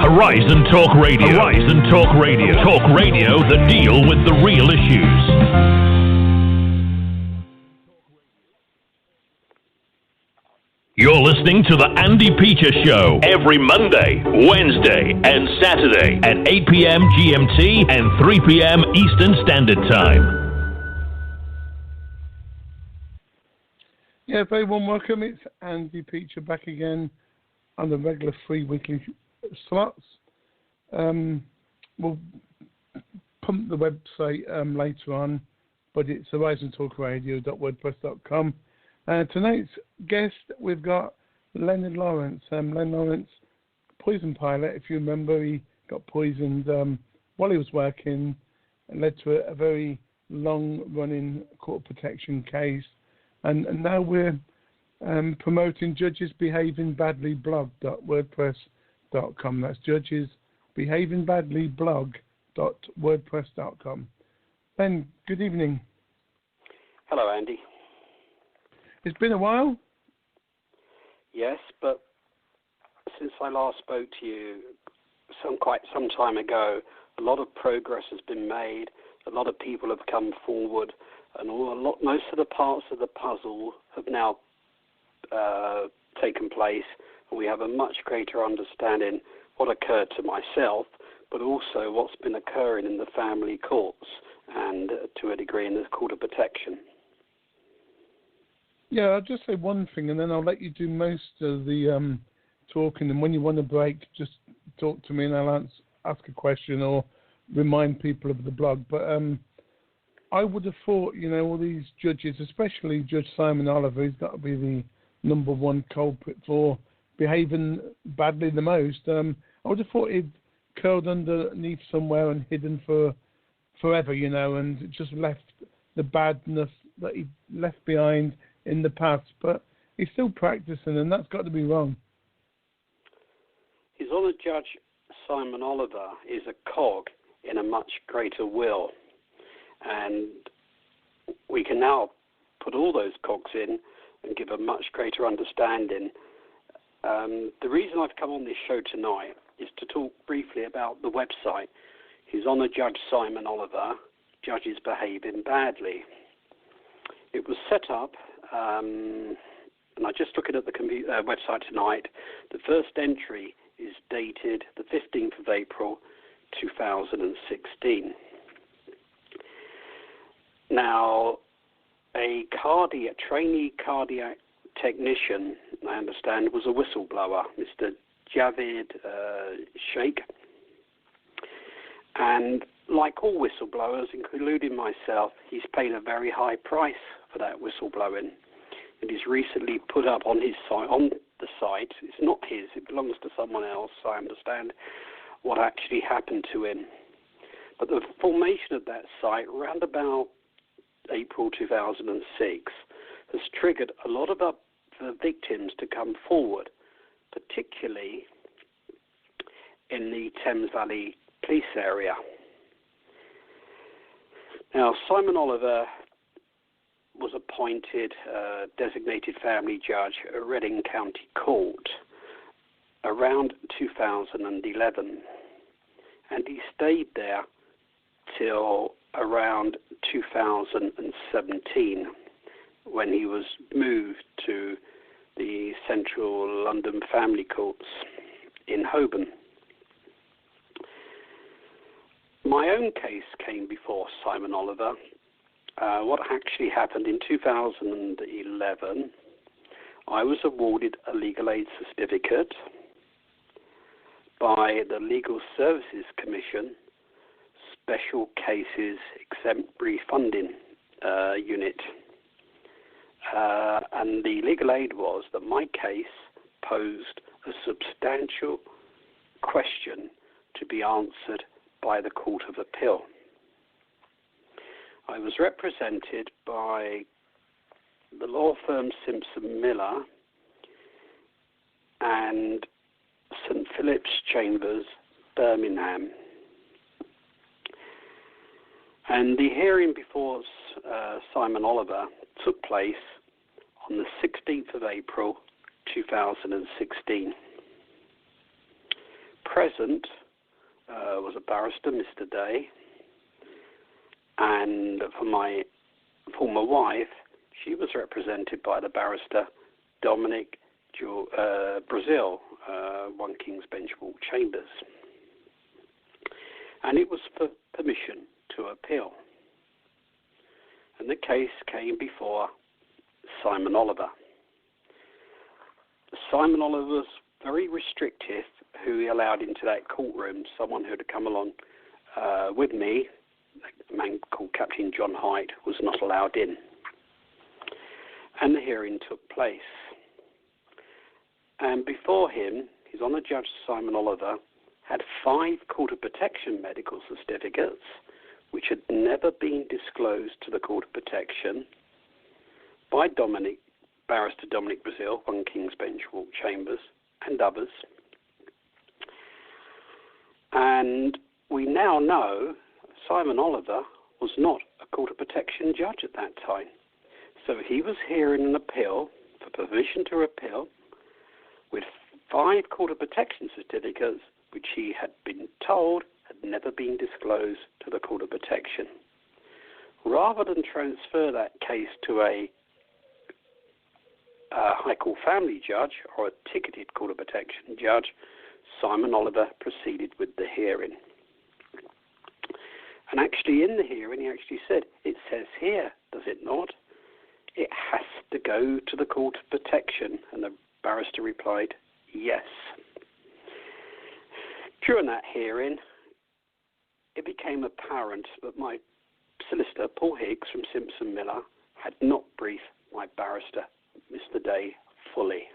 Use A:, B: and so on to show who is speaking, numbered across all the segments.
A: Horizon Talk Radio. Horizon Talk Radio. Talk radio that deal with the real issues. You're listening to the Andy Peter Show every Monday, Wednesday, and Saturday at 8 p.m. GMT and 3 p.m. Eastern Standard Time.
B: Yeah, very warm welcome. It's Andy Peter back again on the regular free weekly slots. We'll pump the website later on, but it's horizontalkradio.wordpress.com. Tonight's guest, we've got Len Lawrence. Len Lawrence, poison pilot. If you remember, he got poisoned while he was working and led to a very long-running court protection case. And now we're promoting judgesbehavingbadlyblog.wordpress.com. That's judgesbehavingbadlyblog.wordpress.com. Ben, good evening.
C: Hello, Andy.
B: It's been a while.
C: Yes, but since I last spoke to you quite some time ago, a lot of progress has been made. A lot of people have come forward, and most of the parts of the puzzle have now taken place, and we have a much greater understanding what occurred to myself, but also what's been occurring in the family courts and to a degree in the court of protection.
B: Yeah, I'll just say one thing, and then I'll let you do most of the talking. And when you want to break, just talk to me, and I'll ask a question or remind people of the blog. But I would have thought, all these judges, especially Judge Simon Oliver, he's got to be the number one culprit for behaving badly the most. I would have thought he'd curled underneath somewhere and hidden for forever, and just left the badness that he left behind in the past. But he's still practicing, and that's got to be wrong.
C: His Honour Judge Simon Oliver is a cog in a much greater wheel, and we can now put all those cogs in and give a much greater understanding. The reason I've come on this show tonight is to talk briefly about the website, His Honour Judge Simon Oliver, Judges Behaving Badly. It was set up, and I'm just looking at the website tonight. The first entry is dated the 15th of April, 2016. Now, a trainee cardiac technician, I understand, was a whistleblower, Mr. Javed Sheikh. And like all whistleblowers, including myself, he's paid a very high price for that whistleblowing. And he's recently put up on his site, on the site, it's not his, it belongs to someone else, I understand, what actually happened to him. But the formation of that site, around about April 2006, has triggered a lot of the victims to come forward, particularly in the Thames Valley police area. Now, Simon Oliver was appointed designated family judge at Reading County Court around 2011, and he stayed there till around 2017 when he was moved to the Central London Family Courts in Holborn. My own case came before Simon Oliver. What actually happened in 2011, I was awarded a legal aid certificate by the Legal Services Commission Special Cases Exemplary Funding Unit. And the legal aid was that my case posed a substantial question to be answered by the Court of Appeal. I was represented by the law firm Simpson Miller and St Philip's Chambers, Birmingham. And the hearing before Simon Oliver took place on the 16th of April 2016. present was a barrister, Mr. Day, and for my former wife, she was represented by the barrister Dominic Brazil, 1 King's Bench Walk Chambers. And it was for permission to appeal. And the case came before Simon Oliver. Simon Oliver was very restrictive who he allowed into that courtroom. Someone who had come along with me, a man called Captain John Hyde, was not allowed in. And the hearing took place. And before him, His Honour Judge Simon Oliver had 5 Court of Protection medical certificates which had never been disclosed to the Court of Protection by Barrister Dominic Brazil, 1 King's Bench Walk Chambers, and others. And we now know Simon Oliver was not a Court of Protection judge at that time. So he was hearing an appeal for permission to appeal with 5 Court of Protection certificates which he had been told had never been disclosed to the Court of Protection. Rather than transfer that case to a High Court family judge or a ticketed Court of Protection judge, Simon Oliver proceeded with the hearing. And actually in the hearing he actually said, it says here, does it not? It has to go to the Court of Protection. And the barrister replied, yes. During that hearing, it became apparent that my solicitor, Paul Higgs from Simpson Miller, had not briefed my barrister, Mr. Day, fully.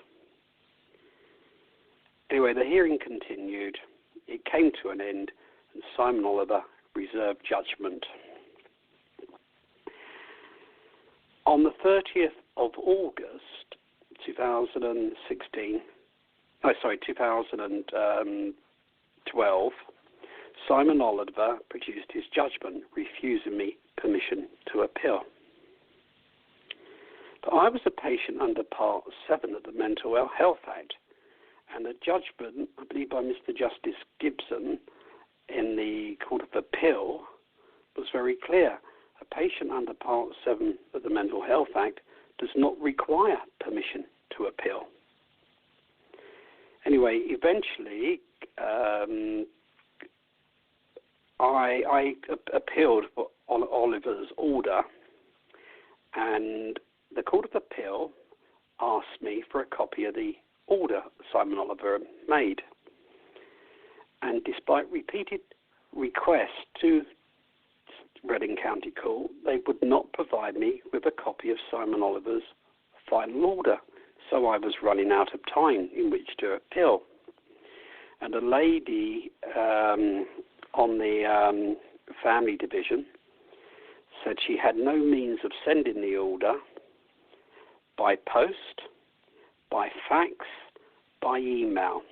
C: Anyway, the hearing continued. It came to an end, and Simon Oliver reserved judgment. On the 30th of August 2012, Simon Oliver produced his judgment, refusing me permission to appeal. But I was a patient under Part 7 of the Mental Health Act, and the judgment, I believe by Mr. Justice Gibson in the Court of Appeal, was very clear. A patient under Part 7 of the Mental Health Act does not require permission to appeal. Anyway, eventually, I appealed on Oliver's order, and the Court of Appeal asked me for a copy of the order Simon Oliver made. And despite repeated requests to Reading County Court, they would not provide me with a copy of Simon Oliver's final order. So I was running out of time in which to appeal. And a lady on the family division said she had no means of sending the order by post, by fax, by email.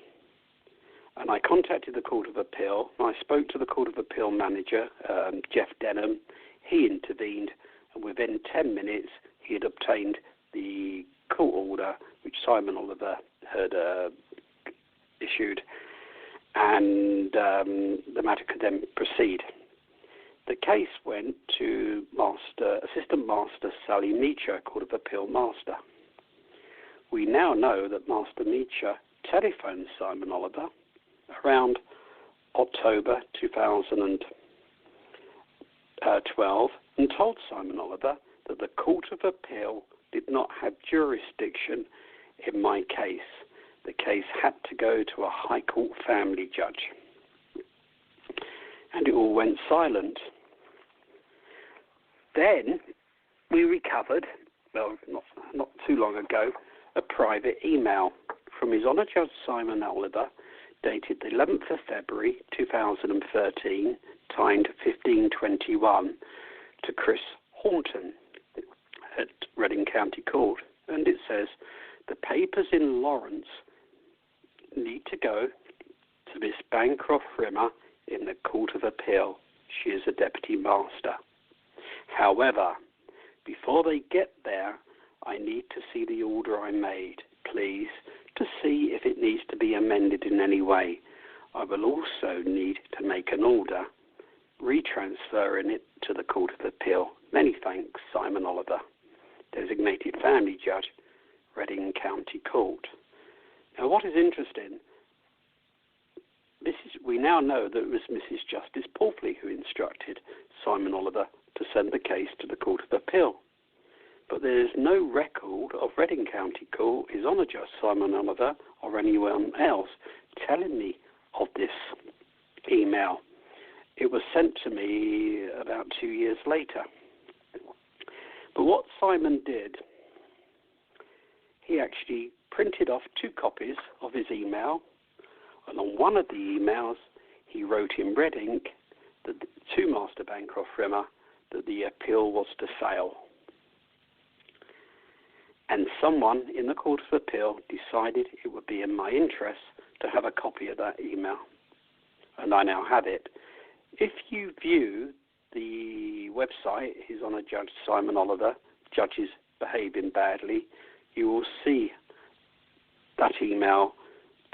C: And I contacted the Court of Appeal, and I spoke to the Court of Appeal manager, Jeff Denham. He intervened, and within 10 minutes, he had obtained the court order which Simon Oliver had issued, and the matter could then proceed. The case went to Assistant Master Sally Meacher, Court of Appeal Master. We now know that Master Meacher telephoned Simon Oliver around October 2012 and told Simon Oliver that the Court of Appeal did not have jurisdiction in my case. The case had to go to a High Court family judge. And it all went silent. Then we recovered, well, not too long ago, a private email from His Honour Judge Simon Oliver, dated the 11th of February 2013, timed 1521, to Chris Hornton at Reading County Court. And it says, the papers in Lawrence need to go to Miss Bancroft Rimmer in the Court of Appeal. She is a Deputy Master. However, before they get there, I need to see the order I made, please, to see if it needs to be amended in any way. I will also need to make an order retransferring it to the Court of Appeal. Many thanks, Simon Oliver, Designated Family Judge, Reading County Court. Now, what is interesting, we now know that it was Mrs. Justice Porfley who instructed Simon Oliver to send the case to the Court of Appeal. But there is no record of Reading County Court, His Honour Judge Simon Oliver, or anyone else telling me of this email. It was sent to me about 2 years later. But what Simon did, he actually printed off 2 copies of his email, and on one of the emails he wrote in red ink to Master Bancroft Rimmer that the appeal was to fail. And someone in the Court of Appeal decided it would be in my interest to have a copy of that email. And I now have it. If you view the website, His Honour Judge Simon Oliver, Judges Behaving Badly, you will see that email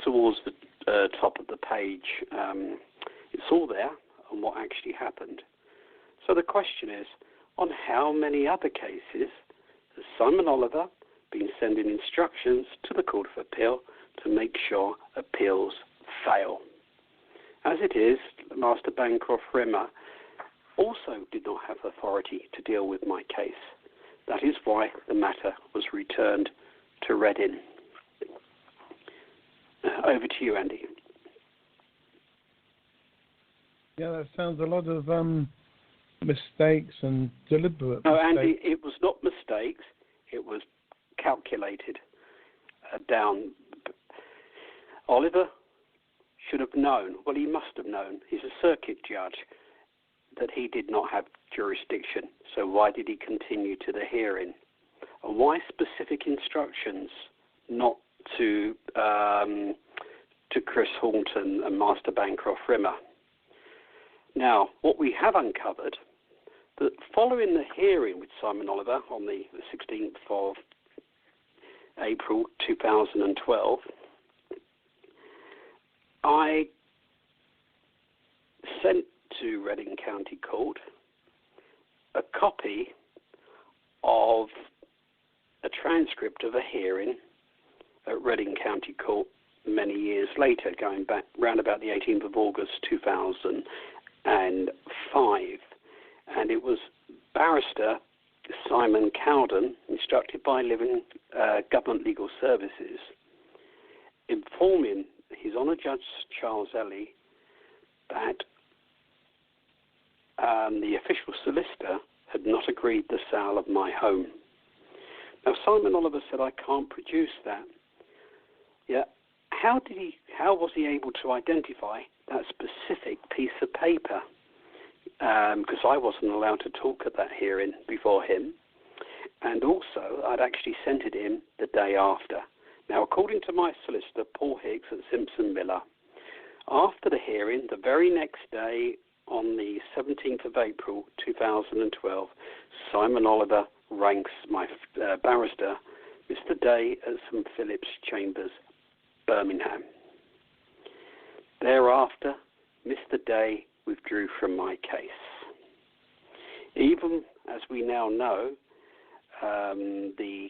C: towards the top of the page. It's all there on what actually happened. So the question is, on how many other cases has Simon Oliver been sending instructions to the Court of Appeal to make sure appeals fail? As it is, Master Bancroft Rimmer also did not have authority to deal with my case. That is why the matter was returned to Reading. Over to you, Andy.
B: Yeah, that sounds a lot of mistakes and deliberate
C: No,
B: mistakes.
C: Andy, it was not mistakes. It was calculated down. Oliver should have known, well, he must have known, he's a circuit judge, that he did not have jurisdiction. So why did he continue to the hearing? And why specific instructions not to Chris Horton and Master Bancroft Rimmer? Now, what we have uncovered, that following the hearing with Simon Oliver on the 16th of April 2012, I sent to Reading County Court a copy of a transcript of a hearing at Reading County Court many years later, going back round about the 18th of August 2005. And it was Barrister Simon Cowden, instructed by Living Government Legal Services, informing His Honour Judge Charles Ellie that the official solicitor had not agreed the sale of my home. Now, Simon Oliver said, I can't produce that. Yeah. How was he able to identify that specific piece of paper? Because I wasn't allowed to talk at that hearing before him. And also, I'd actually sent it in the day after. Now, according to my solicitor, Paul Hicks at Simpson Miller, after the hearing, the very next day, on the 17th of April 2012, Simon Oliver ranks my barrister, Mr. Day at St. Philip's Chambers, Birmingham. Thereafter, Mr. Day withdrew from my case. Even as we now know, the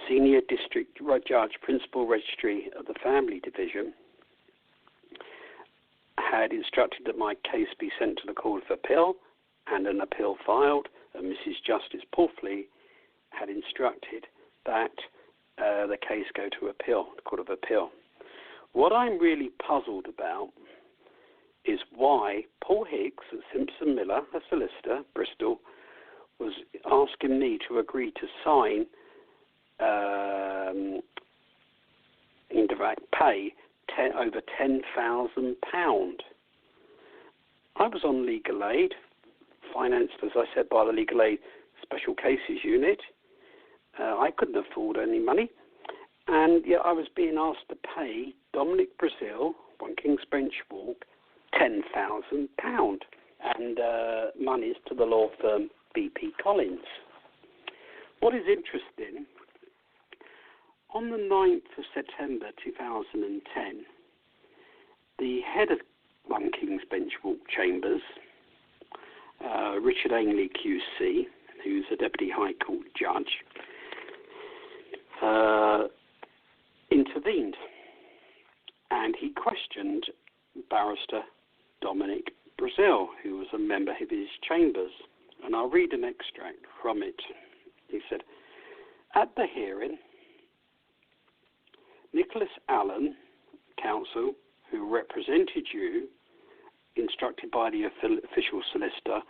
C: Senior District Judge, Principal Registry of the Family Division, had instructed that my case be sent to the Court of Appeal and an appeal filed, and Mrs. Justice Porfley had instructed that the case go to appeal, the Court of Appeal. What I'm really puzzled about is why Paul Hicks at Simpson Miller, a solicitor, Bristol, was asking me to agree to sign, in direct pay, over £10,000. I was on legal aid, financed, as I said, by the Legal Aid Special Cases Unit. I couldn't afford any money, and yet I was being asked to pay Dominic Brazil, 1 King's Bench Walk, £10,000, and monies to the law firm BP Collins. What is interesting, on the 9th of September 2010, the head of 1 King's Bench Walk Chambers, Richard Ainley QC, who's a Deputy High Court judge, intervened, and he questioned Barrister Dominic Brazil, who was a member of his chambers. And I'll read an extract from it. He said, "At the hearing, Nicholas Allen, counsel, who represented you, instructed by the official solicitor,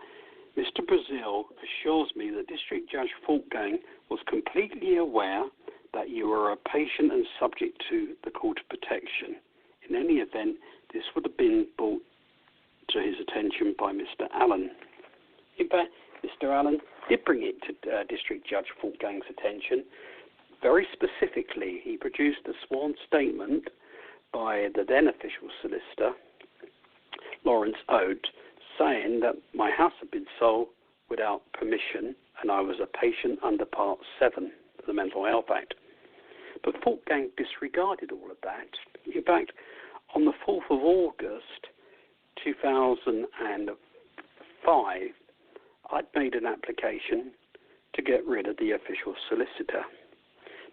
C: Mr. Brazil assures me that District Judge Fortgang was completely aware that you were a patient and subject to the Court of Protection. In any event, this would have been brought to his attention by Mr. Allen." In fact, Mr. Allen did bring it to District Judge Fortgang's attention. Very specifically, he produced a sworn statement by the then official solicitor, Lawrence Court, saying that my house had been sold without permission and I was a patient under Part 7 of the Mental Health Act. But Fortgang disregarded all of that. In fact, on the 4th of August 2005, I'd made an application to get rid of the official solicitor.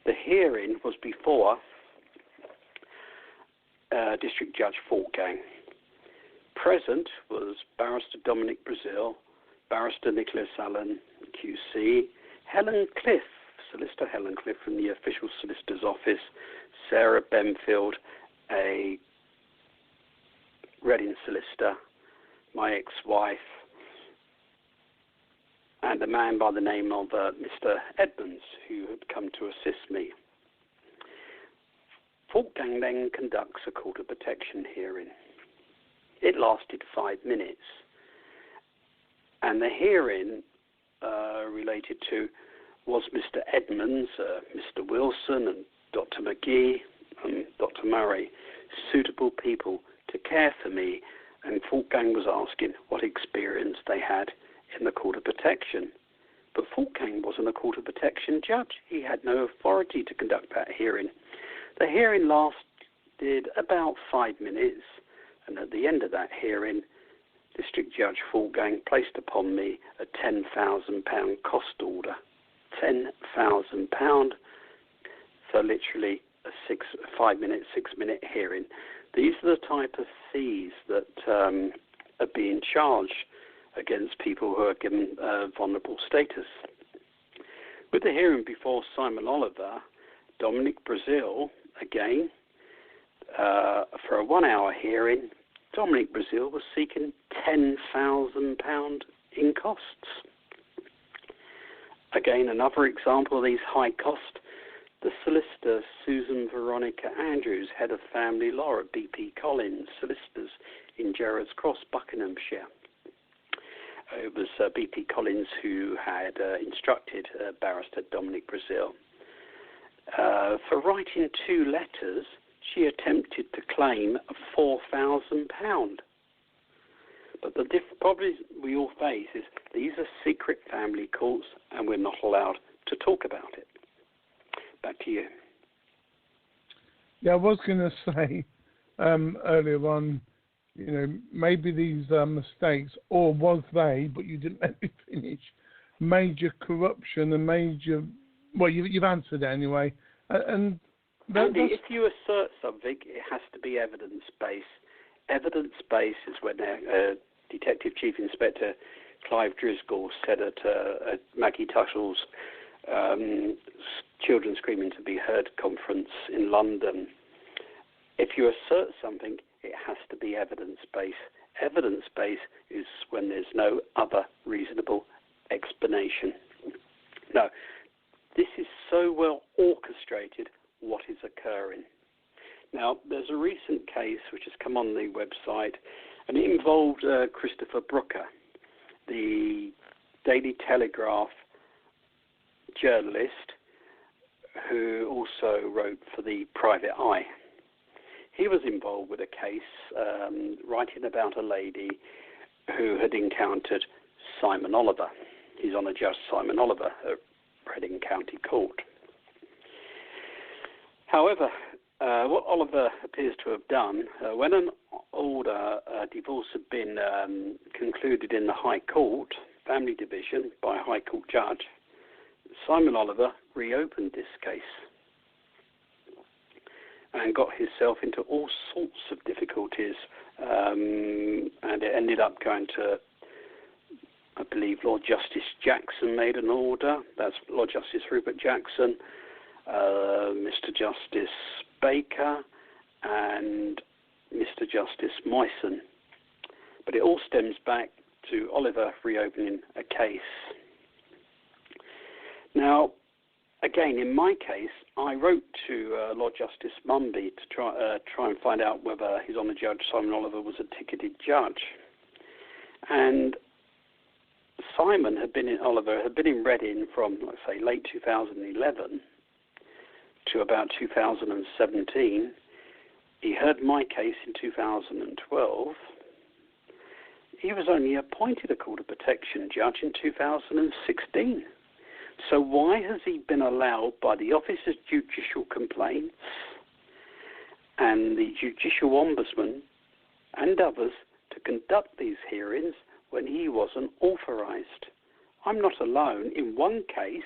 C: The hearing was before District Judge Fortgang. Present was Barrister Dominic Brazil, Barrister Nicholas Allen, QC, Helen Cliff, Solicitor Helen Cliff from the Official Solicitor's Office, Sarah Benfield, a Reading solicitor, my ex-wife, and a man by the name of Mr. Edmonds, who had come to assist me. Fortgang then conducts a Court of Protection hearing. It lasted 5 minutes, and the hearing related to was Mr. Edmonds, Mr. Wilson, and Dr. McGee, and Dr. Murray, suitable people to care for me, and Fortgang was asking what experience they had in the Court of Protection. But Fortgang wasn't a Court of Protection judge. He had no authority to conduct that hearing. The hearing lasted about 5 minutes, and at the end of that hearing, District Judge Fortgang placed upon me a £10,000 cost order. £10,000 for literally a 5-minute, 6-minute hearing. These are the type of fees that are being charged against people who are given vulnerable status. With the hearing before Simon Oliver, Dominic Brazil, again, for a 1-hour hearing, Dominic Brazil was seeking £10,000 in costs. Again, another example of these high costs, the solicitor Susan Veronica Andrews, head of family law at BP Collins Solicitors in Gerrards Cross, Buckinghamshire. It was BP Collins who had instructed Barrister Dominic Brazil. For writing 2 letters, she attempted to claim £4,000. But the problem we all face is these are secret family courts and we're not allowed to talk about it. Back to you.
B: Yeah, I was going to say earlier on, you know, maybe these mistakes, or was they, but you didn't let me finish, major corruption and major, well, you've answered anyway. And
C: Andy, if you assert something, it has to be evidence-based. Evidence-based is when Detective Chief Inspector Clive Driscoll said at Maggie Tushell's Children Screaming to Be Heard conference in London. If you assert something, it has to be evidence-based. Evidence-based is when there's no other reasonable explanation. No, this is so well orchestrated what is occurring. Now, there's a recent case which has come on the website, and it involved Christopher Brooker, the Daily Telegraph journalist who also wrote for the Private Eye. He was involved with a case writing about a lady who had encountered Simon Oliver. He's Honour Judge Simon Oliver at Reading County Court. However, what Oliver appears to have done, when an order divorce had been concluded in the High Court, Family Division, by a High Court judge, Simon Oliver reopened this case and got himself into all sorts of difficulties, and it ended up going to, I believe, Lord Justice Jackson made an order. That's Lord Justice Rupert Jackson, Mr. Justice Baker, and Mr. Justice Moyson. But it all stems back to Oliver reopening a case. Now, again, in my case, I wrote to Lord Justice Mumby to try and find out whether His Honour Judge Simon Oliver was a ticketed judge. And Oliver had been in Reading from, let's say, late 2011 to about 2017. He heard my case in 2012. He was only appointed a Court of Protection judge in 2016. So why has he been allowed by the Office of Judicial Complaints and the Judicial Ombudsman and others to conduct these hearings when he wasn't authorised? I'm not alone. In one case,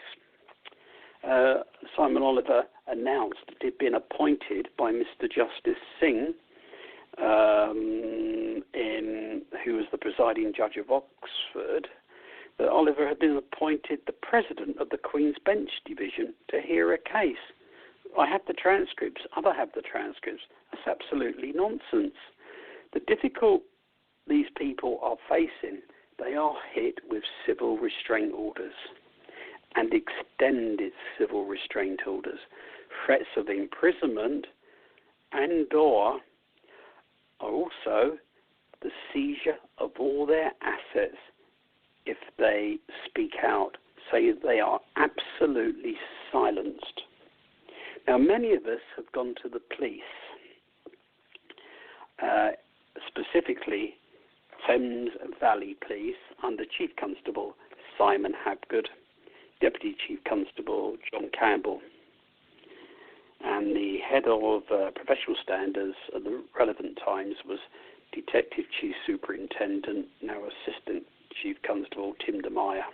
C: Simon Oliver announced that he'd been appointed by Mr. Justice Singh, who was the presiding judge of Oxford, that Oliver had been appointed the president of the Queen's Bench Division to hear a case. I have the transcripts. Others have the transcripts. That's absolutely nonsense. The difficult these people are facing, they are hit with civil restraint orders and extended civil restraint orders, threats of imprisonment, and/or are also the seizure of all their assets if they speak out, say they are absolutely silenced. Now, many of us have gone to the police, specifically Thames Valley Police under Chief Constable Simon Habgood, Deputy Chief Constable John Campbell, and the head of professional standards at the relevant times was Detective Chief Superintendent, now Assistant Chief Constable Tim DeMeyer.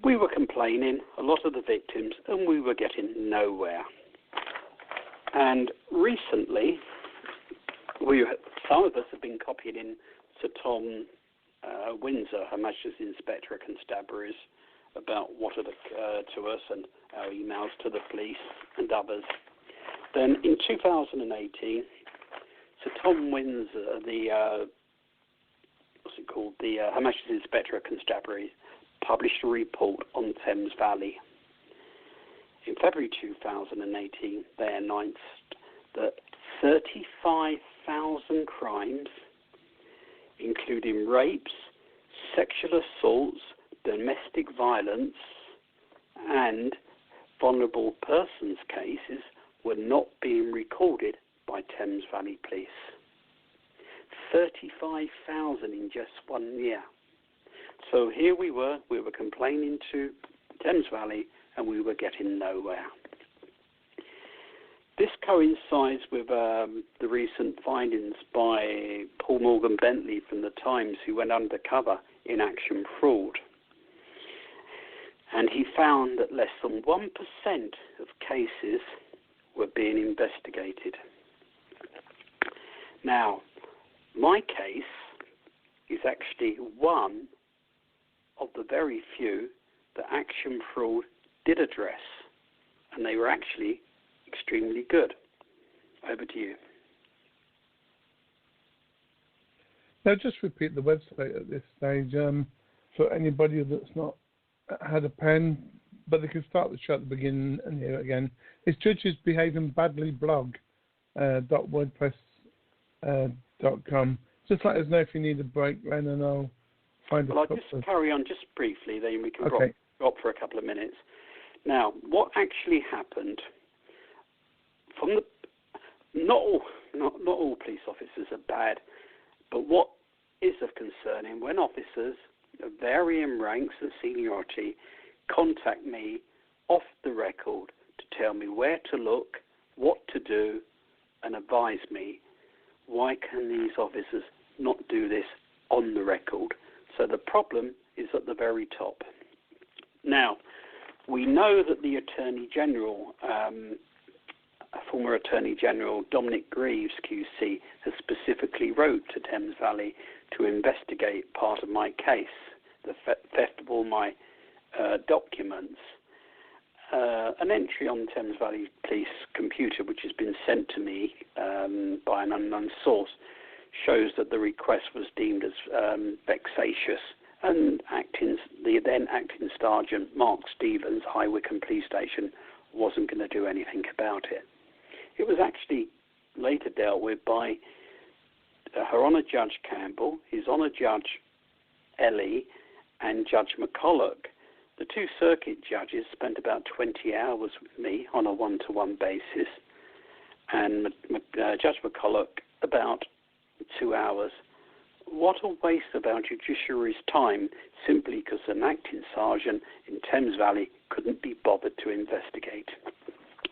C: We were complaining, a lot of the victims, and we were getting nowhere. And recently, some of us have been copying in Sir Tom Windsor, Her Majesty's Inspector of Constabularies, about what had occurred to us and our emails to the police and others. Then in 2018, Sir Tom Windsor, the Her Majesty's Inspector of Constabularies, published a report on Thames Valley. In February 2018, they announced that 35,000 crimes, including rapes, sexual assaults, domestic violence, and vulnerable persons cases were not being recorded by Thames Valley Police. 35,000 in just 1 year. So here we were complaining to Thames Valley, and we were getting nowhere. This coincides with the recent findings by Paul Morgan Bentley from the Times, who went undercover in action fraud. And he found that less than 1% of cases were being investigated. Now, my case is actually one of the very few that action fraud did address, and they were actually extremely good. Over to you.
B: Now, just repeat the website at this stage for anybody that's not had a pen, but they can start the show at the beginning and hear it again. It's Judges Behaving Badly blog .wordpress.com. Just let us know if you need a break, Len, and I'll find a
C: Well, I'll just carry on just briefly, then we can drop for a couple of minutes. Now, what actually happened? Not all police officers are bad, but what is of concerning when officers of varying ranks and seniority contact me off the record to tell me where to look, what to do, and advise me. Why can these officers not do this on the record? So the problem is at the very top. Now, we know that the Attorney General, former Attorney General Dominic Greaves QC, has specifically wrote to Thames Valley to investigate part of my case, the theft of all my documents. An entry on Thames Valley Police computer, which has been sent to me by an unknown source, shows that the request was deemed as vexatious, and the then acting Sergeant Mark Stevens, High Wycombe Police Station, wasn't going to do anything about it. It was actually later dealt with by Her Honour Judge Campbell, His Honour Judge Ellie, and Judge McCulloch. The two circuit judges spent about 20 hours with me on a one-to-one basis, and Judge McCulloch about 2 hours. What a waste of our judiciary's time, simply because an acting sergeant in Thames Valley couldn't be bothered to investigate.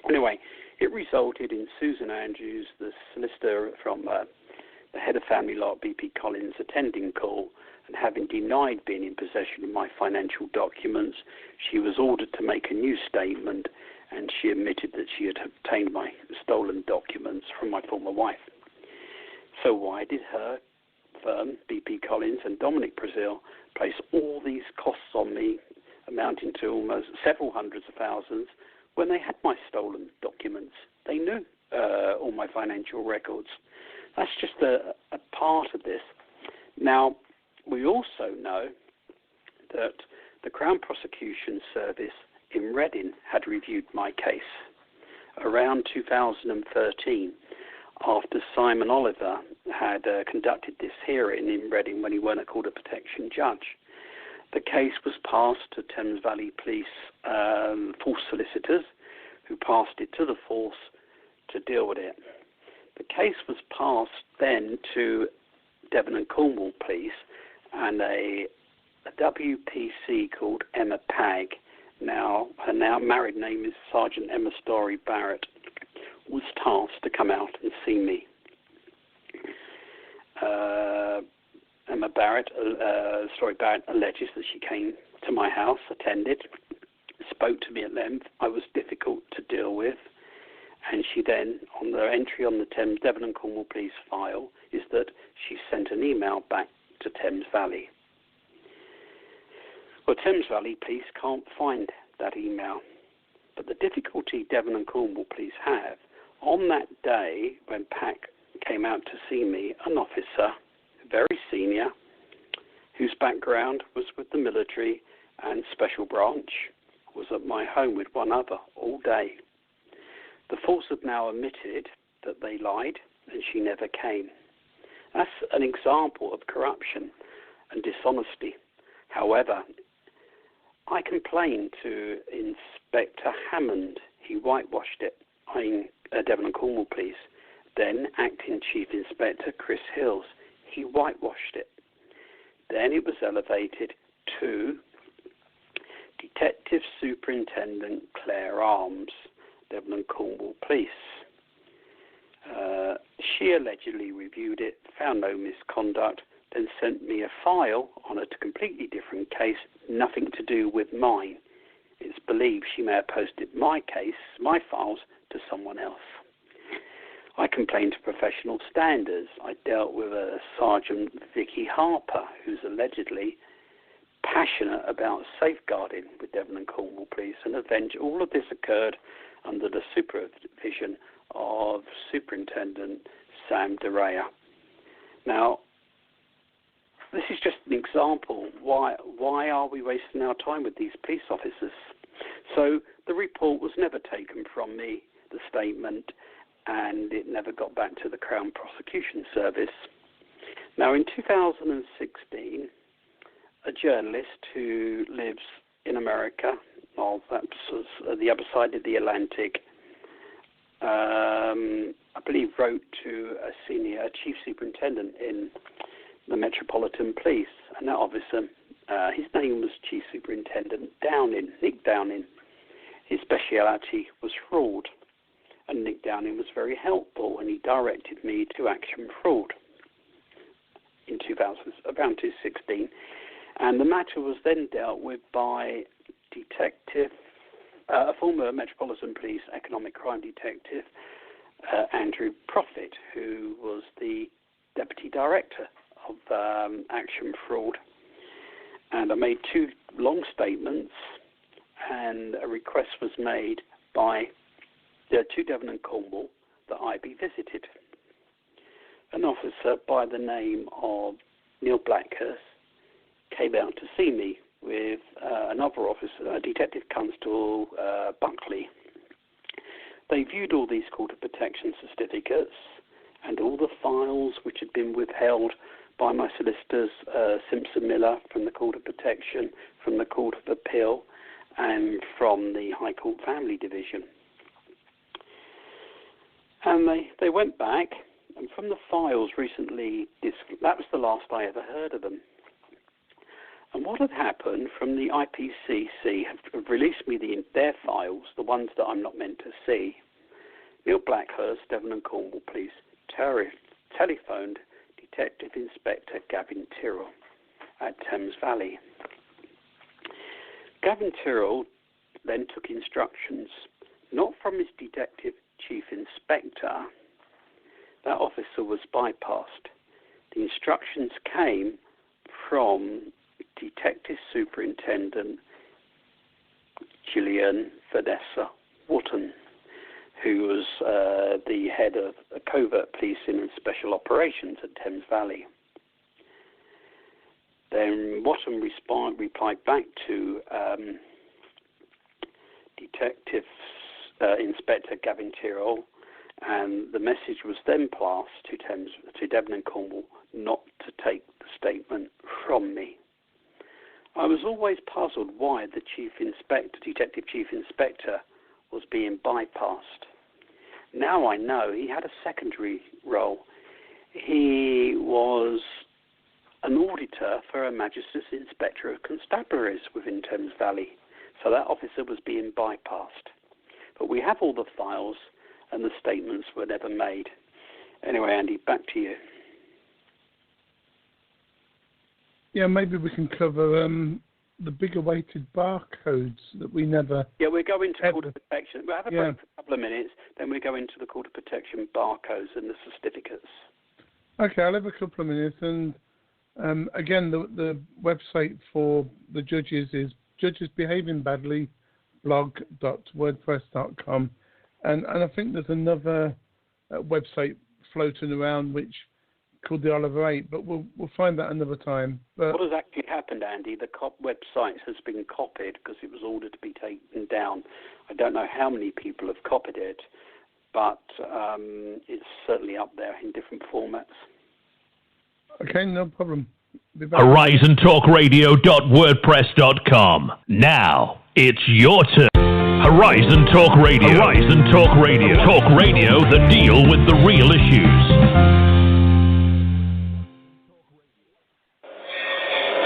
C: Anyway, it resulted in Susan Andrews, the solicitor from the head of family law at BP Collins, attending call, and having denied being in possession of my financial documents, she was ordered to make a new statement, and she admitted that she had obtained my stolen documents from my former wife. So why did her firm, BP Collins and Dominic Brazil, place all these costs on me, amounting to almost several hundreds of thousands, when they had my stolen documents? They knew all my financial records. That's just a part of this. Now, we also know that the Crown Prosecution Service in Reading had reviewed my case around 2013, after Simon Oliver had conducted this hearing in Reading when he weren't called a protection judge. The case was passed to Thames Valley Police force solicitors, who passed it to the force to deal with it. The case was passed then to Devon and Cornwall Police, and a WPC called Emma Pagg, her now married name is Sergeant Emma Story Barrett, was tasked to come out and see me. Emma Barrett, Story Barrett, alleges that she came to my house, attended, spoke to me at length. I was difficult to deal with, and she then, on the entry on the Devon and Cornwall Police file, is that she sent an email back to Thames Valley. Well, Thames Valley Police can't find that email, but the difficulty Devon and Cornwall Police have, on that day when Pack came out to see me, an officer, very senior, whose background was with the military and special branch, was at my home with one other all day. The force have now admitted that they lied and she never came. That's an example of corruption and dishonesty. However, I complained to Inspector Hammond. He whitewashed it in Devon and Cornwall Police. Then Acting Chief Inspector Chris Hills. He whitewashed it. Then it was elevated to Detective Superintendent Claire Arms, Devon and Cornwall Police. She allegedly reviewed it, found no misconduct, then sent me a file on a completely different case, nothing to do with mine. It's believed she may have posted my case, my files, to someone else. I complained to professional standards. I dealt with a Sergeant Vicky Harper, who's allegedly passionate about safeguarding with Devon and Cornwall Police, and all of this occurred under the supervision of Superintendent Sam DeRaya. Now, this is just an example. Why are we wasting our time with these police officers? So the report was never taken from me, the statement, and it never got back to the Crown Prosecution Service. Now, in 2016, a journalist who lives in America, that's the other side of the Atlantic, I believe wrote to a senior chief superintendent in the Metropolitan Police, and that officer, his name was Chief Superintendent Downing, Nick Downing. His speciality was fraud, and Nick Downing was very helpful, and he directed me to Action Fraud in around 2016, and the matter was then dealt with by a former Metropolitan Police economic crime detective, Andrew Profit, who was the deputy director of Action Fraud. And I made 2 long statements, and a request was made to Devon and Cornwall that I be visited. An officer by the name of Neil Blackhurst came out to see me with another officer, a Detective Constable Buckley. They viewed all these Court of Protection certificates and all the files which had been withheld by my solicitors, Simpson Miller from the Court of Protection, from the Court of Appeal, and from the High Court Family Division. And they went back, and from the files recently, that was the last I ever heard of them. And what had happened from the IPCC have released me their files, the ones that I'm not meant to see. Neil Blackhurst, Devon and Cornwall Police, telephoned Detective Inspector Gavin Tyrrell at Thames Valley. Gavin Tyrrell then took instructions, not from his Detective Chief Inspector. That officer was bypassed. The instructions came from Detective Superintendent Gillian Vanessa Wotton, who was the head of covert policing and special operations at Thames Valley. Then Wotton replied back to Detective Inspector Gavin Tyrrell, and the message was then passed to Devon and Cornwall not to take the statement from me. I was always puzzled why the Detective Chief Inspector was being bypassed. Now I know he had a secondary role. He was an auditor for a Magistrates Inspector of Constabularies within Thames Valley, so that officer was being bypassed. But we have all the files, and the statements were never made. Anyway, Andy, back to you.
B: Yeah, maybe we can cover the bigger weighted barcodes that we never...
C: Yeah, we'll go into Court of Protection. We'll have a break for a couple of minutes, then we'll go into the Court of Protection barcodes and the certificates. Okay,
B: I'll have a couple of minutes, and again, the website for the judges is judgesbehavingbadly.blog.wordpress.com, and I think there's another website floating around which called the Oliver 8, but we'll find that another time. But
C: what has actually happened, Andy? The website has been copied because it was ordered to be taken down. I don't know how many people have copied it, but it's certainly up there in different formats.
B: Okay, no problem.
A: HorizonTalkRadio.wordpress.com. Now it's your turn. Horizon Talk Radio. Horizon Talk Radio. Talk radio that deal with the real issues.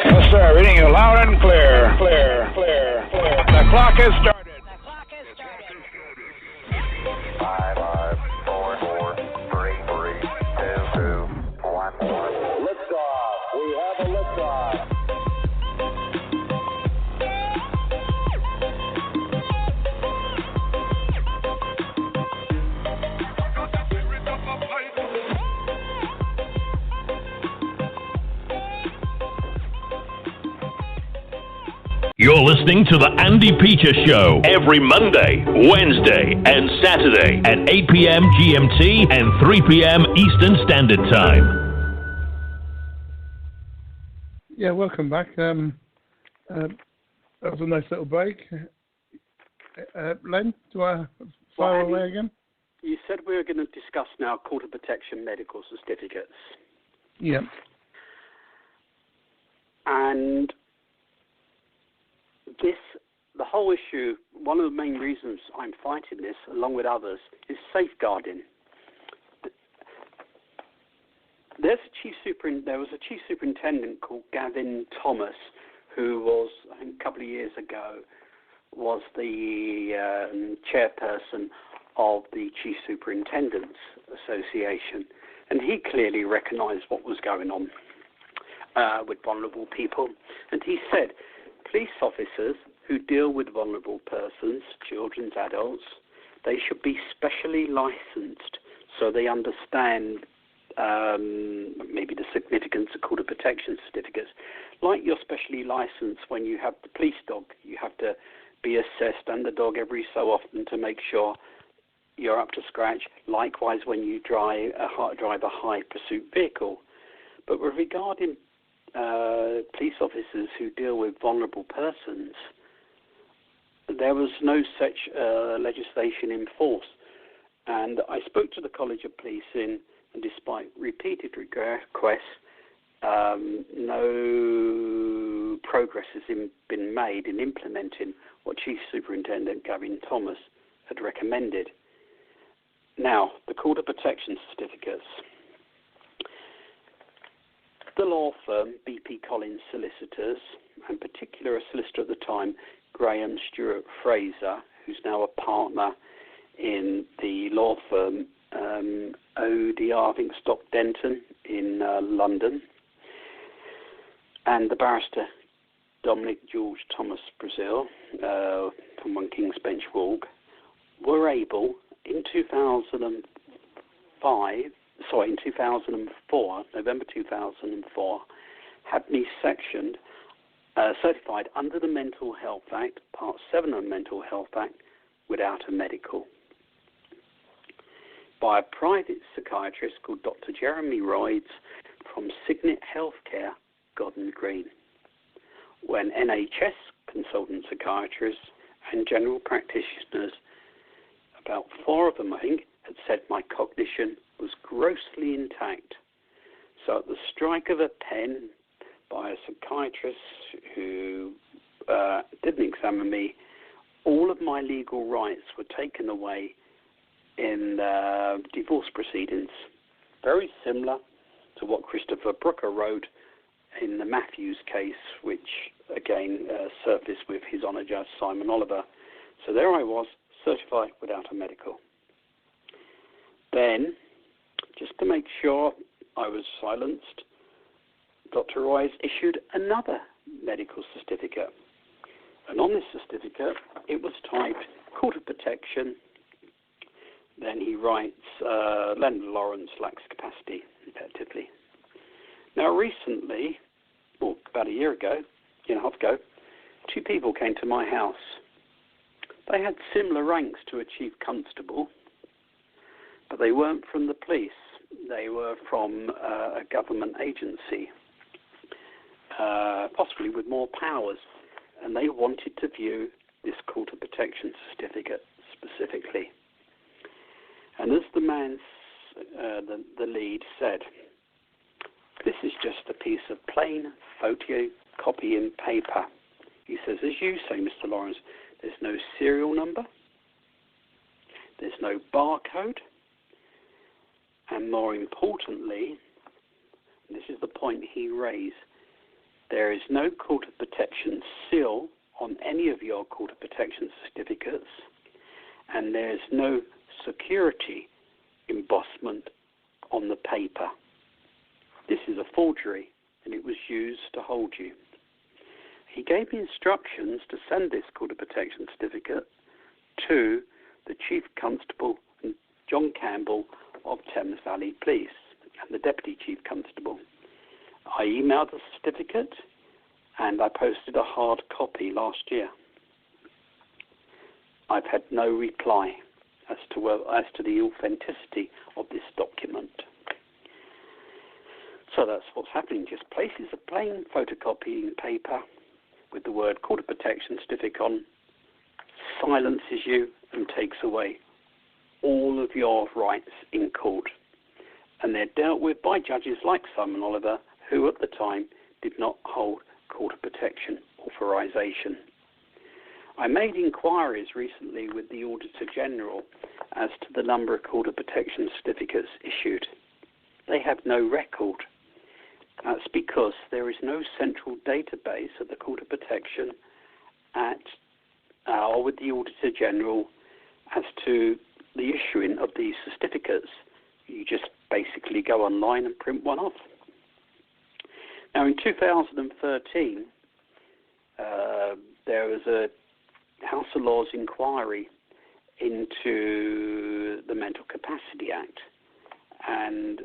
D: Yes, sir. Reading you loud and clear. Clear. The clock has started. 5, 4, 3, 2, 1. Liftoff. We have a liftoff.
A: You're listening to The Andy Peter Show every Monday, Wednesday, and Saturday at 8 p.m. GMT and 3 p.m. Eastern Standard Time.
B: Yeah, welcome back. That was a nice little break. Len, do I fire away again?
C: You said we were going to discuss now Court of Protection medical certificates.
B: Yeah.
C: And the whole issue, one of the main reasons I'm fighting this, along with others, is safeguarding. There was a chief superintendent called Gavin Thomas, who was, I think, a couple of years ago, was the chairperson of the Chief Superintendents Association, and he clearly recognised what was going on with vulnerable people. And he said, police officers who deal with vulnerable persons, children, adults, they should be specially licensed so they understand maybe the significance of court of protection certificates. Like you're specially licensed when you have the police dog, you have to be assessed and the dog every so often to make sure you're up to scratch. Likewise, when you drive a high pursuit vehicle. But with regarding police officers who deal with vulnerable persons, there was no such legislation in force. And I spoke to the College of Policing, and despite repeated requests, no progress has been made in implementing what Chief Superintendent Gavin Thomas had recommended. Now, the Court of Protection certificates. The law firm BP Collins Solicitors, and particular a solicitor at the time, Graham Stewart Fraser, who's now a partner in the law firm ODR, I think Stock Denton in London, and the barrister Dominic George Thomas Brazil from 1 King's Bench Walk, were able in 2004, November 2004, had me certified under the Mental Health Act, Part 7 of the Mental Health Act, without a medical, by a private psychiatrist called Dr. Jeremy Royds from Signet Healthcare, Godden Green, when NHS consultant psychiatrists and general practitioners, about 4 of them I think, had said my cognition was grossly intact. So at the strike of a pen by a psychiatrist who didn't examine me, all of my legal rights were taken away in divorce proceedings, very similar to what Christopher Brooker wrote in the Matthews case, which again surfaced with His Honour Judge Simon Oliver. So there I was, certified without a medical. Then, just to make sure I was silenced, Dr. Royce issued another medical certificate. And on this certificate, it was typed Court of Protection. Then he writes, Len Lawrence lacks capacity, effectively. Now, recently, well, about a year and a half ago, 2 people came to my house. They had similar ranks to a chief constable, but they weren't from the police. They were from a government agency, possibly with more powers, and they wanted to view this Court of Protection certificate specifically. And as the man, the lead said, this is just a piece of plain photocopying paper. He says, as you say, Mr. Lawrence, there's no serial number, there's no barcode, and more importantly, and this is the point he raised, there is no Court of Protection seal on any of your Court of Protection certificates, and there's no security embossment on the paper. This is a forgery, and it was used to hold you. He gave me instructions to send this Court of Protection certificate to the Chief Constable John Campbell of Thames Valley Police and the Deputy Chief Constable. I emailed the certificate and I posted a hard copy last year. I've had no reply as to the authenticity of this document. So that's what's happening. Just places a plain photocopying paper with the word Court of Protection certificate on, silences you and takes away all of your rights in court. And they're dealt with by judges like Simon Oliver, who at the time did not hold Court of Protection authorization. I made inquiries recently with the Auditor General as to the number of Court of Protection certificates issued. They have no record. That's because there is no central database at the Court of Protection at or with the Auditor General as to the issuing of these certificates. You just basically go online and print one off. Now, in 2013, there was a House of Lords inquiry into the Mental Capacity Act, and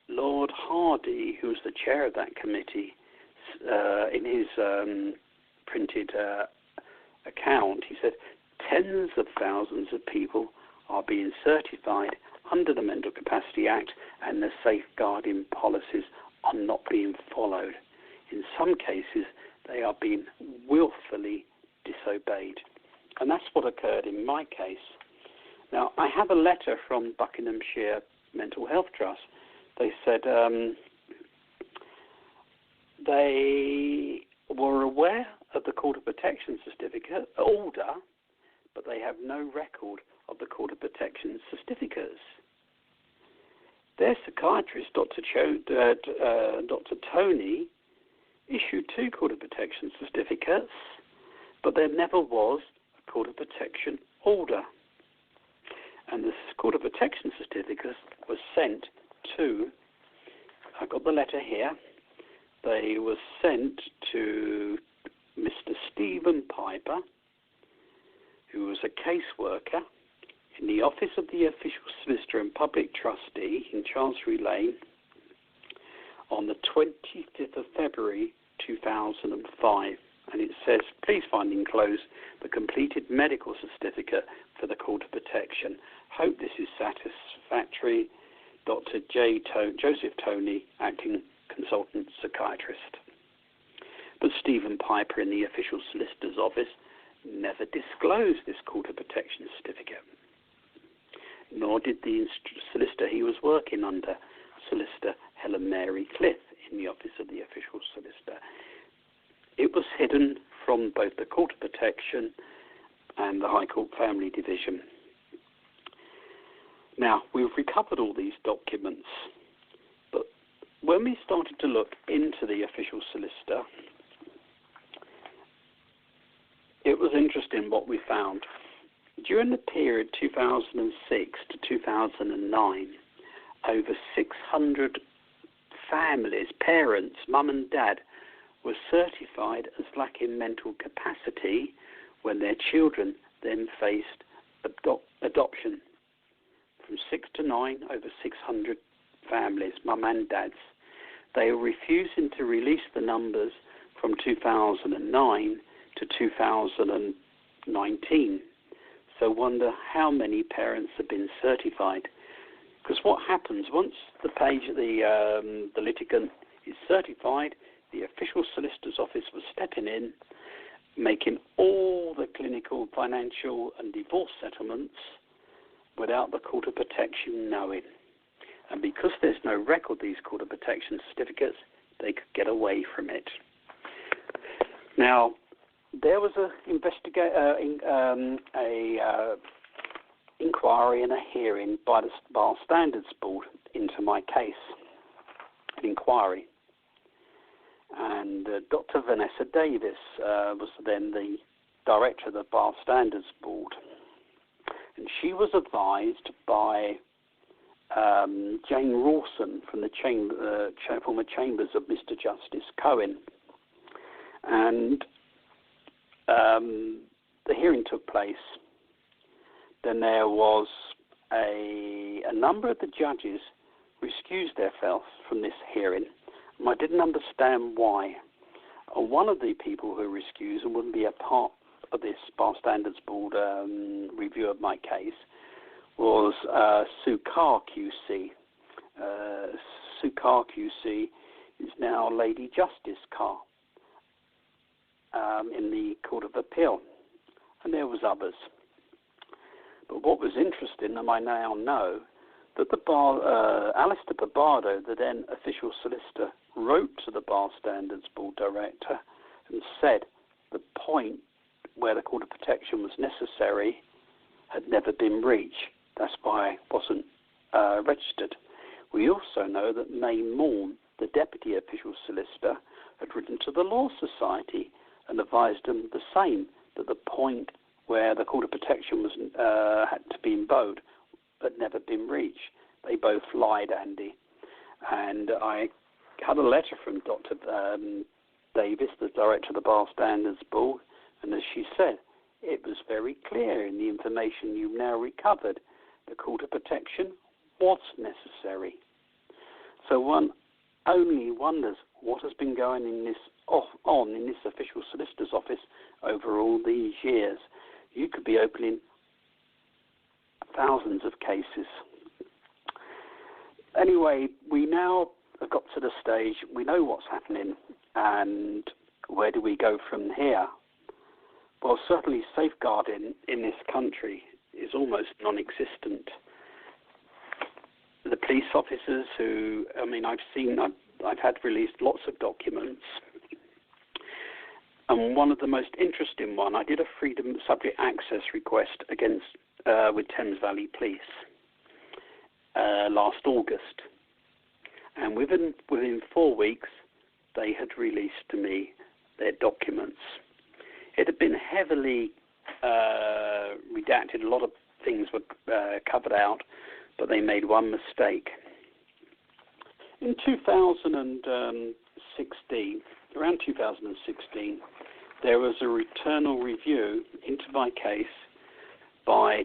C: Lord Hardy, who was the chair of that committee, in his printed account, he said tens of thousands of people are being certified under the Mental Capacity Act, and the safeguarding policies are not being followed. In some cases, they are being willfully disobeyed. And that's what occurred in my case. Now, I have a letter from Buckinghamshire Mental Health Trust. They said they were aware of the Court of Protection certificate order, but they have no record of the Court of Protection certificates. Their psychiatrist, Dr. Tony, issued 2 Court of Protection certificates, but there never was a Court of Protection order. And the Court of Protection certificates were sent to, I got the letter here, they were sent to Mr. Stephen Piper, who was a caseworker in the Office of the Official Solicitor and Public Trustee in Chancery Lane on the 25th of February 2005. And it says, please find enclosed the completed medical certificate for the Court of Protection. Hope this is satisfactory. Dr. Joseph Tony, Acting Consultant Psychiatrist. But Stephen Piper in the Official Solicitor's Office never disclosed this Court of Protection certificate, nor did the solicitor he was working under, Solicitor Helen Mary Cliff, in the Office of the Official Solicitor. It was hidden from both the Court of Protection and the High Court Family Division. Now, we've recovered all these documents, but when we started to look into the Official Solicitor, it was interesting what we found. During the period 2006 to 2009, over 600 families, parents, mum and dad, were certified as lacking mental capacity when their children then faced adoption. From 6 to 9, over 600 families, mum and dads. They were refusing to release the numbers from 2009 to 2019. So wonder how many parents have been certified. Because what happens once the litigant is certified, the Official Solicitor's Office was stepping in, making all the clinical, financial and divorce settlements without the Court of Protection knowing. And because there's no record of these Court of Protection certificates, they could get away from it. Now, there was an inquiry and a hearing by the Bar Standards Board into my case, an inquiry. And Dr. Vanessa Davis was then the director of the Bar Standards Board. And she was advised by Jane Rawson from the former chambers of Mr. Justice Cohen. And the hearing took place. Then there was a number of the judges recused themselves from this hearing. And I didn't understand why. One of the people who recused and wouldn't be a part of this Bar Standards Board review of my case was Sue Carr QC. Sue Carr QC is now Lady Justice Carr in the Court of Appeal, and there was others. But what was interesting, and I now know, that Alistair Barbado, the then official solicitor, wrote to the Bar Standards Board director and said the point where the Court of Protection was necessary had never been reached. That's why it wasn't registered. We also know that May Morn, the deputy official solicitor, had written to the Law Society and advised them the same, that the point where the Court of Protection was had to be invoked but never been reached. They both lied, Andy. And I had a letter from Dr. Davis, the director of the Bar Standards Board, and as she said, it was very clear in the information you've now recovered. The Court of Protection was necessary. So one only wonders what has been going in this official solicitor's office over all these years. You could be opening thousands of cases. Anyway, we now have got to the stage, we know what's happening, and where do we go from here? Well, certainly safeguarding in this country is almost non-existent. The police officers who, I've had released lots of documents, and one of the most interesting one, I did a freedom subject access request against with Thames Valley Police last August, and within 4 weeks they had released to me their documents. It had been heavily redacted. A lot of things were covered out, but they made one mistake. In 2016, around 2016, there was a returnal review into my case by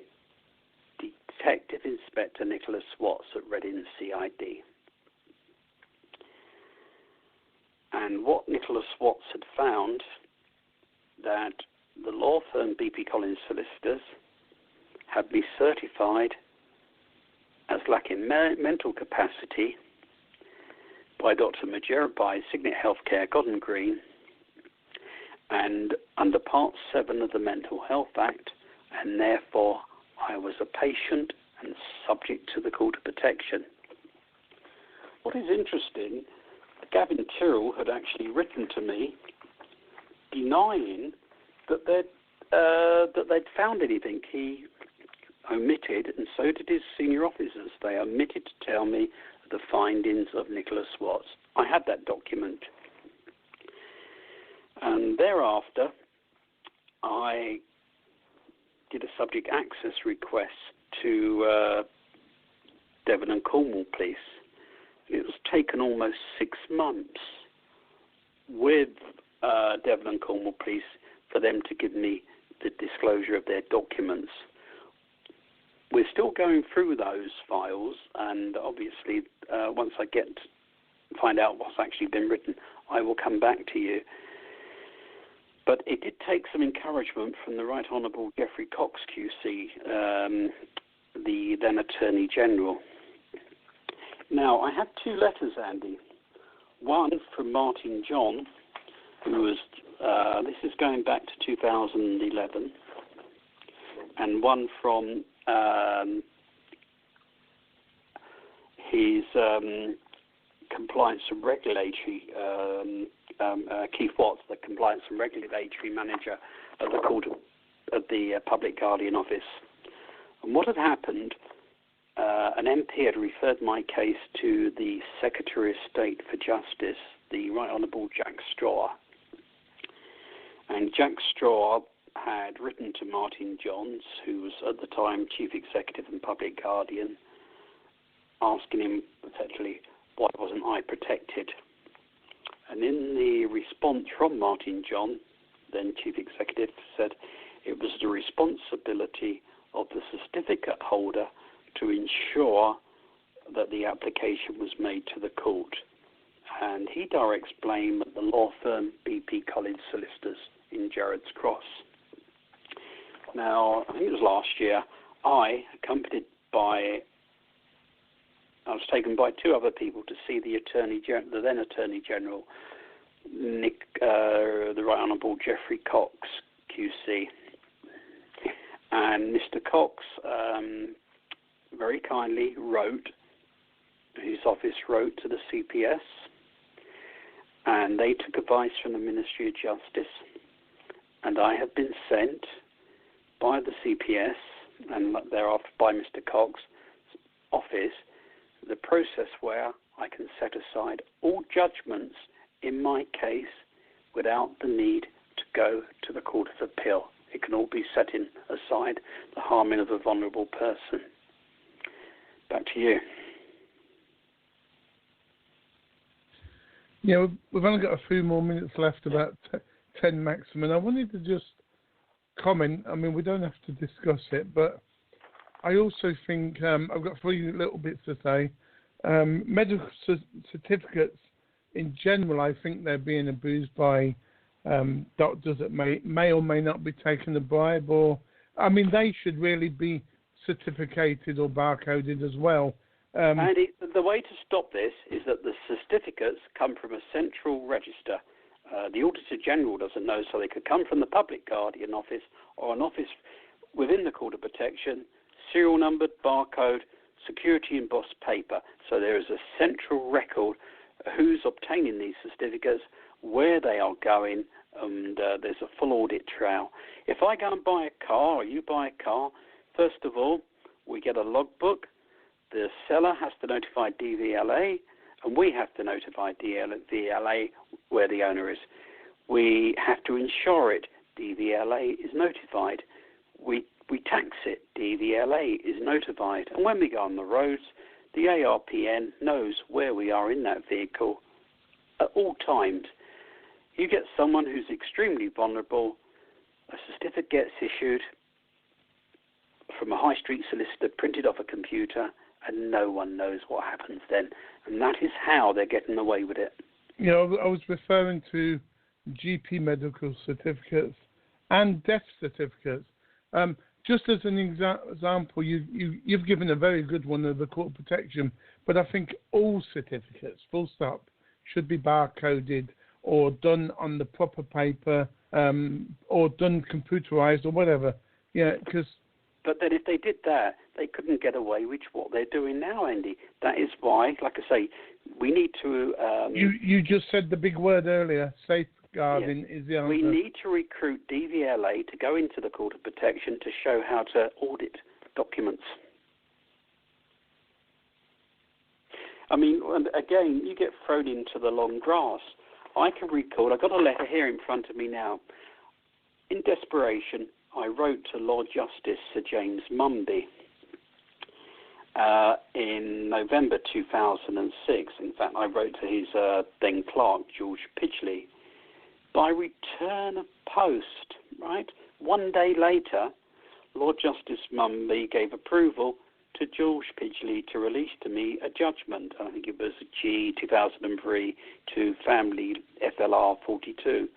C: Detective Inspector Nicholas Watts at Reading CID. And what Nicholas Watts had found, that the law firm BP Collins Solicitors had been certified as lacking mental capacity by Dr. Majera by Signet Healthcare, Godden Green, and under Part 7 of the Mental Health Act, and therefore I was a patient and subject to the Court of Protection. What is interesting, Gavin Tyrrell had actually written to me denying that they'd found anything. He omitted, and so did his senior officers. They omitted to tell me the findings of Nicholas Watts. I had that document. And thereafter, I did a subject access request to Devon and Cornwall Police. It was taken almost 6 months with Devon and Cornwall Police for them to give me the disclosure of their documents. We're still going through those files, and obviously once I find out what's actually been written, I will come back to you. But it did take some encouragement from the Right Honourable Geoffrey Cox QC, the then Attorney General. Now, I had 2 letters, Andy. One from Martin John, who was, this is going back to 2011, and one from his compliance and regulatory, Keith Watts, the compliance and regulatory manager of the Court of the Public Guardian Office. And what had happened, an MP had referred my case to the Secretary of State for Justice, the Right Honourable Jack Straw. And Jack Straw had written to Martin Johns, who was at the time Chief Executive and Public Guardian, asking him effectively, why wasn't I protected? And in the response from Martin John, then Chief Executive, said it was the responsibility of the certificate holder to ensure that the application was made to the court. And he directs blame at the law firm BP Collins Solicitors in Gerrards Cross. Now, I think it was last year, I was taken by 2 other people to see the then Attorney General, the Right Honourable Geoffrey Cox QC. And Mr. Cox very kindly his office wrote to the CPS, and they took advice from the Ministry of Justice, and I have been sent by the CPS and thereafter by Mr. Cox's office the process where I can set aside all judgments in my case without the need to go to the Court of Appeal. it can all be set aside, the harming of a vulnerable person. Back to you.
B: Yeah, we've only got a few more minutes left, about 10 maximum. I wanted to just comment. I mean, we don't have to discuss it, but I also think I've got 3 little bits to say. Medical certificates in general, I think they're being abused by doctors that may or may not be taking a bribe, or I mean, they should really be certificated or barcoded as well.
C: Andy, the way to stop this is that the certificates come from a central register. The Auditor General doesn't know, so they could come from the Public Guardian Office or an office within the Court of Protection, serial numbered, barcode, security embossed paper. So there is a central record of who's obtaining these certificates, where they are going, and there's a full audit trail. If I go and buy a car, or you buy a car, first of all, we get a logbook. The seller has to notify DVLA, and we have to notify DVLA where the owner is. We have to insure it. DVLA is notified. We tax it. DVLA is notified. And when we go on the roads, the ARPN knows where we are in that vehicle at all times. You get someone who's extremely vulnerable, a certificate gets issued from a high street solicitor, printed off a computer, and no one knows what happens then. And that is how they're getting away with it.
B: You know, I was referring to GP medical certificates and death certificates. Just as an example, you've given a very good one of the Court of Protection, but I think all certificates, full stop, should be barcoded or done on the proper paper, or done computerized or whatever. Yeah, because.
C: But then if they did that, they couldn't get away with what they're doing now, Andy. That is why, like I say, we need to...
B: You just said the big word earlier, safeguarding is the answer.
C: We need to recruit DVLA to go into the Court of Protection to show how to audit documents. I mean, and again, you get thrown into the long grass. I can recall, I've got a letter here in front of me now. In desperation, I wrote to Lord Justice Sir James Mumby in November 2006. In fact, I wrote to his then clerk, George Pidgley. By return of post, right? One day later, Lord Justice Mumby gave approval to George Pidgley to release to me a judgment. I think it was G 2003 to Family FLR 42.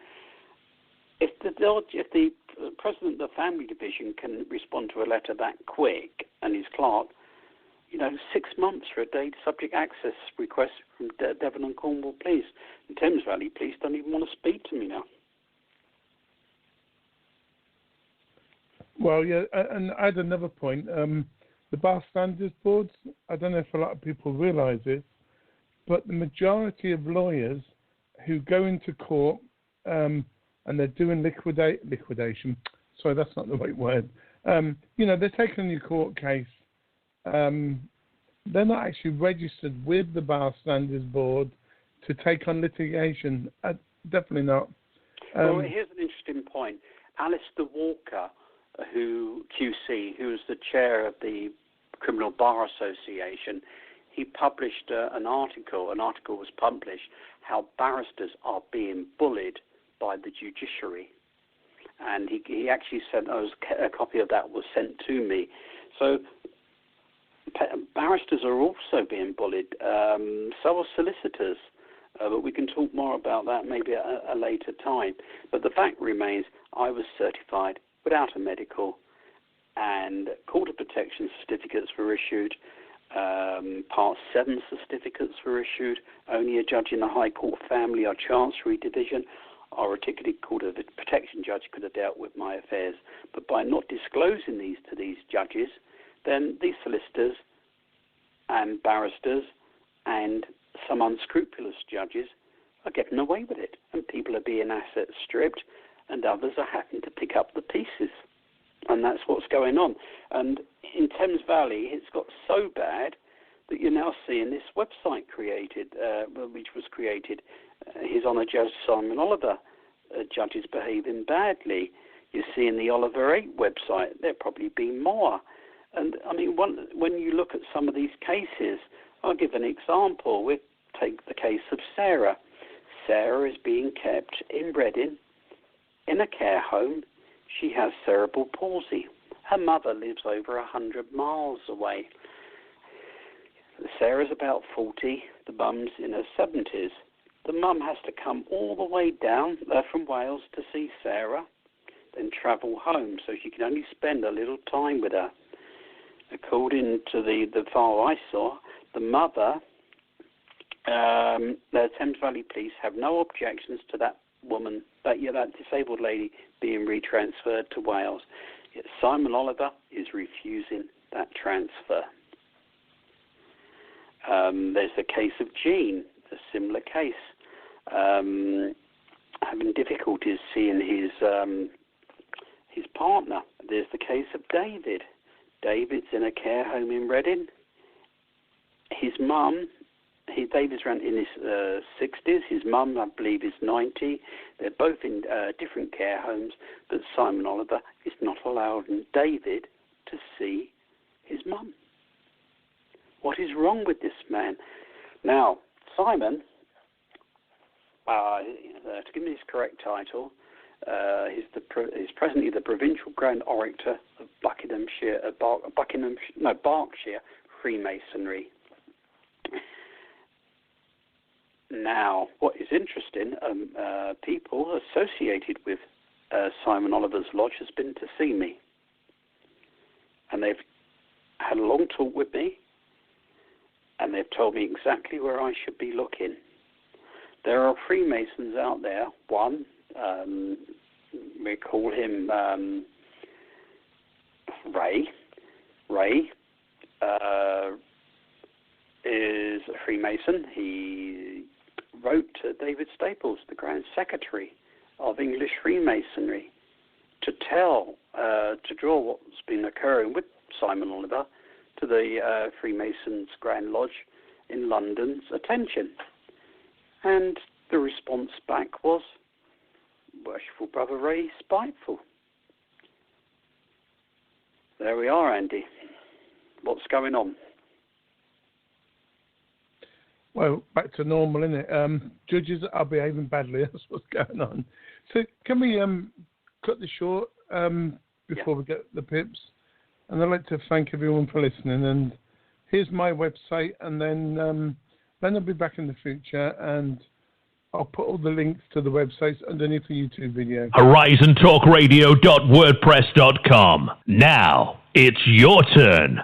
C: If the President of the Family Division can respond to a letter that quick, and his clerk, 6 months for a date subject access request from Devon and Cornwall Police. And Thames Valley Police don't even want to speak to me now.
B: Well, yeah, and I had another point. The Bar Standards Boards, I don't know if a lot of people realise this, but the majority of lawyers who go into court and they're doing liquidation. Sorry, that's not the right word. They're taking on your court case. They're not actually registered with the Bar Standards Board to take on litigation. Definitely not.
C: Well, here's an interesting point. Alistair Walker, who was the chair of the Criminal Bar Association, he published an article. An article was published how barristers are being bullied by the judiciary, and he actually sent a copy of that was sent to me. So barristers are also being bullied. So are solicitors, but we can talk more about that maybe at a later time. But the fact remains, I was certified without a medical, and Court of Protection certificates were issued. Part 7 certificates were issued. Only a judge in the High Court Family or Chancery Division or a ticketed Court of Protection judge could have dealt with my affairs. But by not disclosing these to these judges, then these solicitors and barristers and some unscrupulous judges are getting away with it, and people are being asset stripped, and others are having to pick up the pieces. And that's what's going on. And in Thames Valley, it's got so bad that you're now seeing this website created, which was created, His Honour Judge Simon Oliver, judges behaving badly. You see in the Oliver 8 website, there'll probably be more. And, I mean, when you look at some of these cases, I'll give an example. We'll take the case of Sarah. Sarah is being kept in Reading in a care home. She has cerebral palsy. Her mother lives over 100 miles away. Sarah's about 40. The mum's in her 70s. The mum has to come all the way down from Wales to see Sarah, then travel home, so she can only spend a little time with her. According to the file I saw, the mother, the Thames Valley Police have no objections to that woman, that disabled lady being retransferred to Wales. Yet Simon Oliver is refusing that transfer. There's the case of Jean, a similar case, having difficulties seeing his partner. There's the case of David. David's in a care home in Reading. His mum, David's around in his 60s. His mum, I believe, is 90. They're both in different care homes, but Simon Oliver is not allowing David to see his mum. What is wrong with this man? Now, Simon, to give me his correct title, he's presently the Provincial Grand Orator of Berkshire Freemasonry. Now, what is interesting, people associated with Simon Oliver's lodge has been to see me, and they've had a long talk with me, and they've told me exactly where I should be looking. There are Freemasons out there. One, we call him Ray. Ray is a Freemason. He wrote to David Staples, the Grand Secretary of English Freemasonry, to draw what's been occurring with Simon Oliver to the Freemasons' Grand Lodge in London's attention. And the response back was, "Worshipful Brother Ray, spiteful." There we are, Andy. What's going on?
B: Well, back to normal, isn't it? Judges are behaving badly. That's what's going on. So can we cut this short before we get the pips? And I'd like to thank everyone for listening. And here's my website, and then I'll be back in the future, and I'll put all the links to the websites underneath the YouTube video.
A: HorizonTalkRadio.wordpress.com. Now it's your turn.